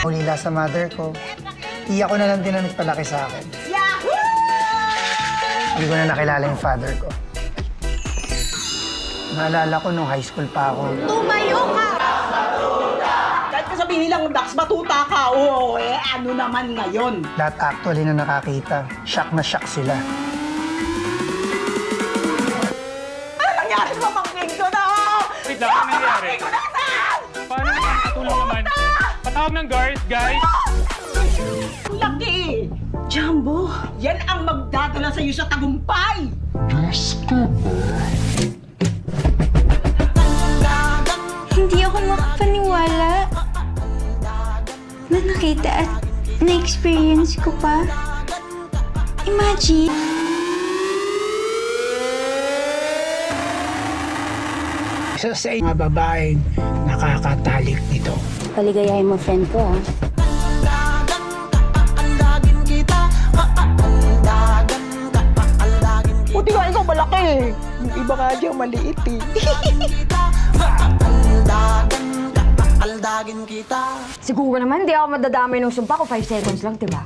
Ulila sa mother ko. Iya ko na lang din na nagpalaki sa akin. Yahoo! Hindi ko na nakilala yung father ko. Naalala ko nung high school pa ako. Tumayo ka! Kahit ka sabihin nilang Dax Batuta ka, oo, ano naman ngayon? Lahat actually na nakakita, shock na shock sila. Ano nangyari sa pamangkin ko na? Wait lang, ano nangyari? Pamangkin ko na saan? Paano nakakatulong naman? Patawag ng guard, guys! Laki! Jumbo, yan ang magdadala sa'yo sa tagumpay! Hindi ako makapaniwala na nakita at na-experience ko pa. Imagine! Isa sa mga babaeng nakakatalik nito. Paligayahin mo friend ko, ha? Buti nga ikaw malaki. Yung iba nga dyan maliit eh. Siguro naman, di ako madadamay ng sumpa ko 5 seconds lang, diba?